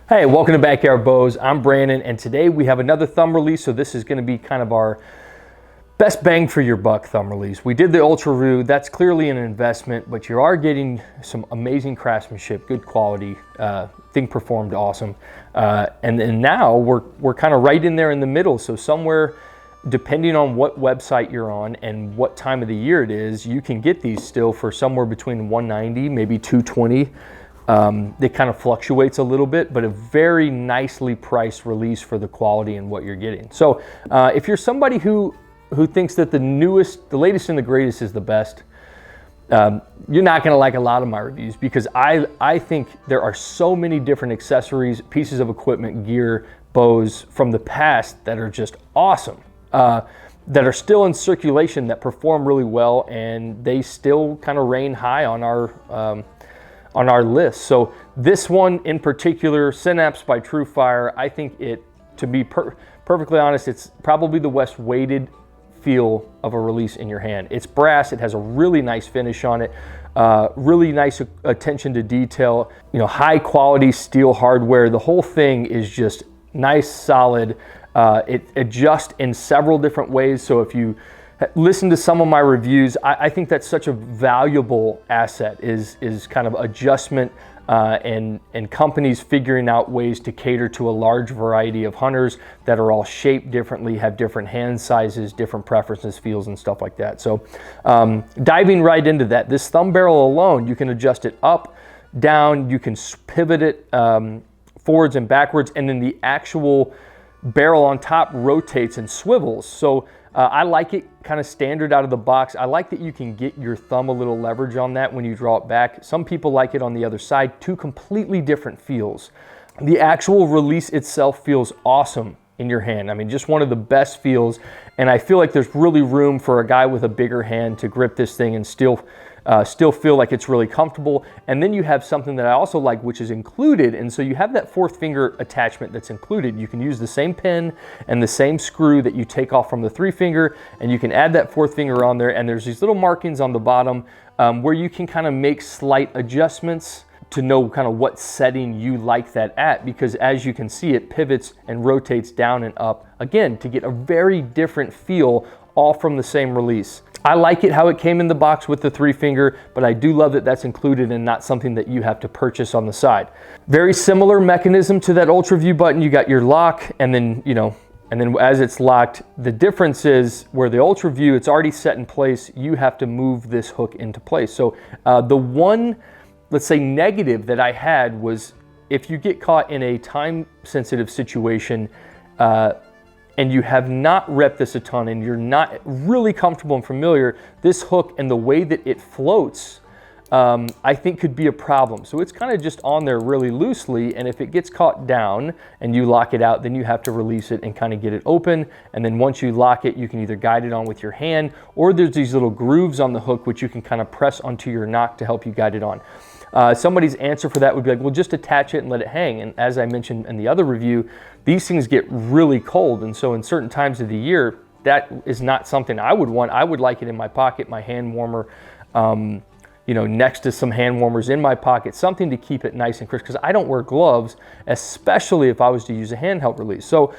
Hey, welcome to Backyard Bows. I'm Brandon, and today we have another thumb release. So this is going to be kind of our best bang for your buck thumb release. We did the Ultra Roo. That's clearly an investment, but you are getting some amazing craftsmanship, good quality. Thing performed awesome. And then now we're kind of right in there in the middle. So somewhere, depending on what website you're on and what time of the year it is, you can get these still for somewhere between $190, maybe $220. It kind of fluctuates a little bit, but a very nicely priced release for the quality and what you're getting. So if you're somebody who thinks that the latest and the greatest is the best, you're not going to like a lot of my reviews, because I think there are so many different accessories, pieces of equipment, gear, bows from the past that are just awesome, that are still in circulation, that perform really well, and they still kind of reign high on our list. So this one in particular, Synapse by Tru-Fire, I think it, to be perfectly honest, it's probably the best weighted feel of a release in your hand. It's brass, it has a really nice finish on it, really nice attention to detail, high quality steel hardware. The whole thing is just nice, solid. It adjusts in several different ways. So if you listen to some of my reviews, I think that's such a valuable asset, is kind of adjustment and companies figuring out ways to cater to a large variety of hunters that are all shaped differently, have different hand sizes, different preferences, feels, and stuff like that. So diving right into that, this thumb barrel alone, you can adjust it up, down, you can pivot it forwards and backwards, and then the actual barrel on top rotates and swivels. So I like it kind of standard out of the box. I like that you can get your thumb a little leverage on that when you draw it back. Some people like it on the other side. Two completely different feels. The actual release itself feels awesome in your hand. I mean, just one of the best feels. And I feel like there's really room for a guy with a bigger hand to grip this thing and still feel like it's really comfortable. And then you have something that I also like, which is included. And so you have that fourth finger attachment that's included. You can use the same pin and the same screw that you take off from the 3-finger, and you can add that fourth finger on there. And there's these little markings on the bottom where you can kind of make slight adjustments to know kind of what setting you like that at, because as you can see, it pivots and rotates down and up, again, to get a very different feel, all from the same release. I like it how it came in the box with the 3-finger, but I do love that that's included and not something that you have to purchase on the side. Very similar mechanism to that Ultra View button. You got your lock, and then, and then as it's locked, the difference is where the Ultra View, it's already set in place, you have to move this hook into place. So the one, let's say, negative that I had was if you get caught in a time-sensitive situation, and you have not repped this a ton and you're not really comfortable and familiar, this hook and the way that it floats, I think could be a problem. So it's kind of just on there really loosely, and if it gets caught down and you lock it out, then you have to release it and kind of get it open. And then once you lock it, you can either guide it on with your hand, or there's these little grooves on the hook which you can kind of press onto your nock to help you guide it on. Somebody's answer for that would be like, well, just attach it and let it hang. And as I mentioned in the other review, these things get really cold. And so in certain times of the year, that is not something I would want. I would like it in my pocket, my hand warmer, next to some hand warmers in my pocket, something to keep it nice and crisp, because I don't wear gloves, especially if I was to use a handheld release. So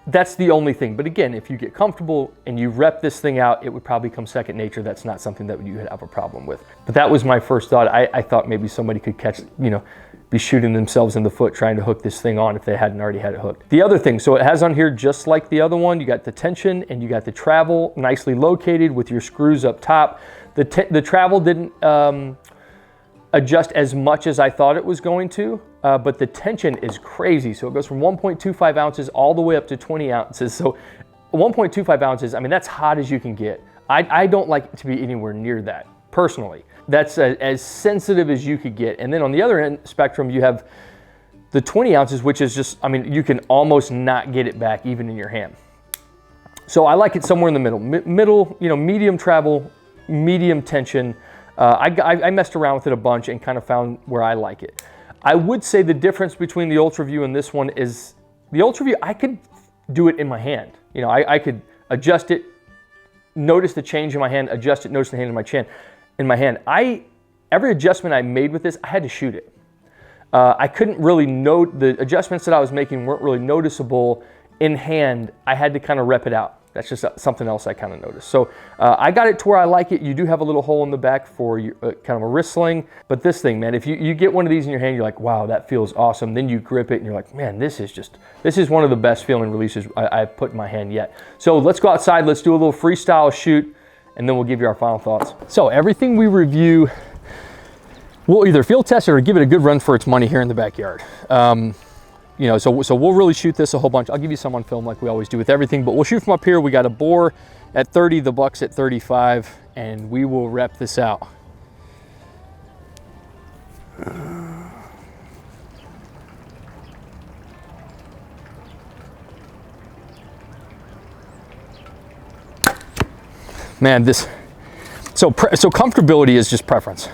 that's the only thing. But again, if you get comfortable and you rep this thing out, it would probably come second nature. That's not something that you would have a problem with. But that was my first thought. I thought maybe somebody could catch, be shooting themselves in the foot trying to hook this thing on if they hadn't already had it hooked. The other thing, so it has on here, just like the other one, you got the tension and you got the travel nicely located with your screws up top. The travel didn't adjust as much as I thought it was going to, but the tension is crazy. So it goes from 1.25 ounces all the way up to 20 ounces. So 1.25 ounces, I mean, that's hot as you can get. I don't like it to be anywhere near that, personally. That's as sensitive as you could get. And then on the other end spectrum, you have the 20 ounces, which is just, I mean, you can almost not get it back even in your hand. So I like it somewhere in the middle. Medium travel, medium tension. I messed around with it a bunch and kind of found where I like it. I would say the difference between the Ultra View and this one is the Ultra View, I could do it in my hand. I could adjust it, notice the change in my hand, adjust it, notice the hand in my hand. Every adjustment I made with this, I had to shoot it. I couldn't really note, the adjustments that I was making weren't really noticeable in hand. I had to kind of rep it out. That's just something else I kind of noticed. So I got it to where I like it. You do have a little hole in the back for your, kind of a wrist sling. But this thing, man, if you get one of these in your hand, you're like, wow, that feels awesome. Then you grip it and you're like, man, this is one of the best feeling releases I've put in my hand yet. So let's go outside. Let's do a little freestyle shoot, and then we'll give you our final thoughts. So everything we review, we'll either field test it or give it a good run for its money here in the backyard. You know, so we'll really shoot this a whole bunch. I'll give you some on film like we always do with everything, but we'll shoot from up here. We got a bore at 30, the buck's at 35, and we will rep this out. Man, so comfortability is just preference.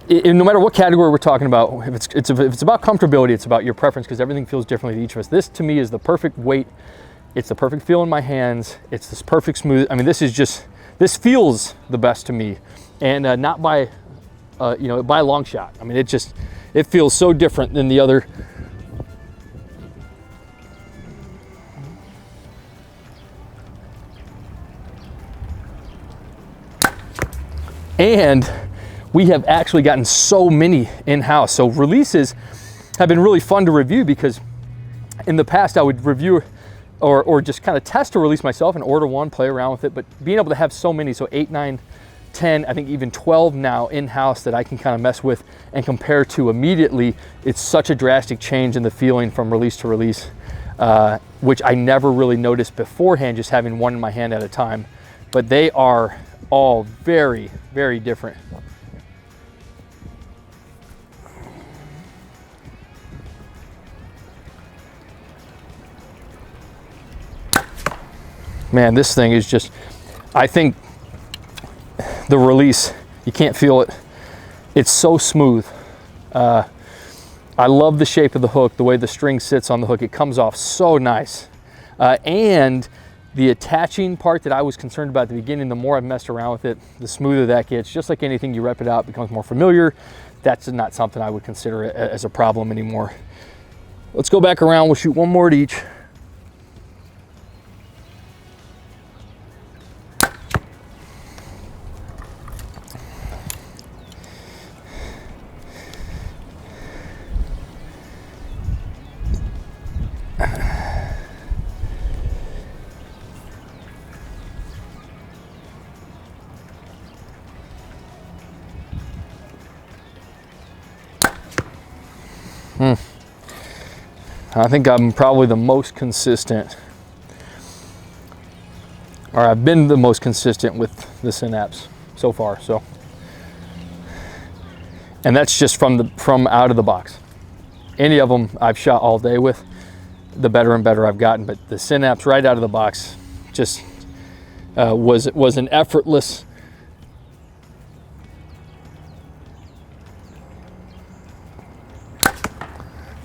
No matter what category we're talking about, if it's about comfortability, it's about your preference, because everything feels differently to each of us. This to me is the perfect weight. It's the perfect feel in my hands. It's this perfect smooth. I mean, this feels the best to me, and not by, you know, by a long shot. I mean, it feels so different than the other. And we have actually gotten so many in-house. So releases have been really fun to review, because in the past I would review or just kind of test a release myself and order one, play around with it. But being able to have so many, so 8, 9, 10, I think even 12 now in-house that I can kind of mess with and compare to immediately, it's such a drastic change in the feeling from release to release, which I never really noticed beforehand, just having one in my hand at a time. But they are all very, very different. Man, this thing is just, I think the release, you can't feel it. It's so smooth. I love the shape of the hook, the way the string sits on the hook. It comes off so nice. And the attaching part that I was concerned about at the beginning, the more I've messed around with it, the smoother that gets. Just like anything, you rep it out, it becomes more familiar. That's not something I would consider as a problem anymore. Let's go back around. We'll shoot one more at each. I think I'm probably the most consistent, or I've been the most consistent with the Synapse so far. So, and that's just from out of the box. Any of them I've shot all day with, the better and better I've gotten. But the Synapse right out of the box just was an effortless.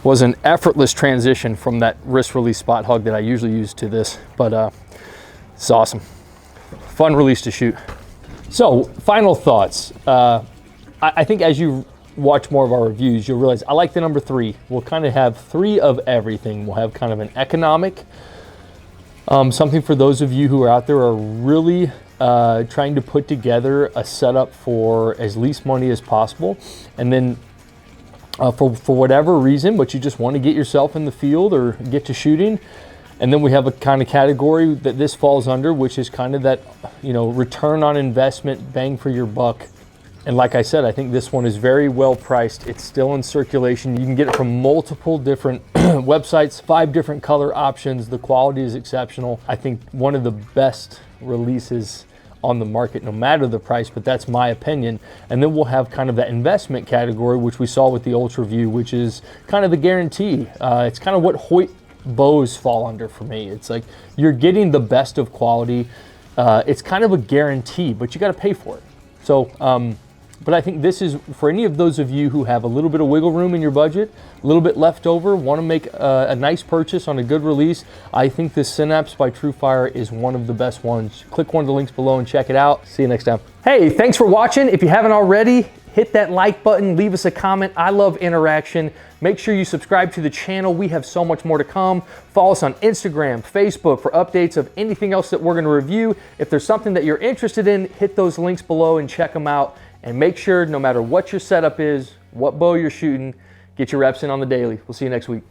Was an effortless transition from that wrist release spot hug that I usually use to this, but it's awesome. Fun release to shoot. So, final thoughts. I think as you watch more of our reviews, you'll realize I like the number 3. We'll kind of have 3 of everything. We'll have kind of an economic, something for those of you who are out there are really trying to put together a setup for as least money as possible, and then for whatever reason, but you just want to get yourself in the field or get to shooting. And then we have a kind of category that this falls under, which is kind of that, you know, return on investment, bang for your buck. And like I said, I think this one is very well priced. It's still in circulation. You can get it from multiple different websites, 5 different color options. The quality is exceptional. I think one of the best releases on the market, no matter the price, but that's my opinion. And then we'll have kind of that investment category, which we saw with the Ultra View, which is kind of the guarantee. It's kind of what Hoyt bows fall under for me. It's like you're getting the best of quality. It's kind of a guarantee, but you got to pay for it. So, but I think this is for any of those of you who have a little bit of wiggle room in your budget, a little bit left over, want to make a nice purchase on a good release. I think this Synapse by Tru-Fire is one of the best ones. Click one of the links below and check it out. See you next time. Hey, thanks for watching. If you haven't already, hit that like button, leave us a comment. I love interaction. Make sure you subscribe to the channel. We have so much more to come. Follow us on Instagram, Facebook for updates of anything else that we're gonna review. If there's something that you're interested in, hit those links below and check them out. And make sure, no matter what your setup is, what bow you're shooting, get your reps in on the daily. We'll see you next week.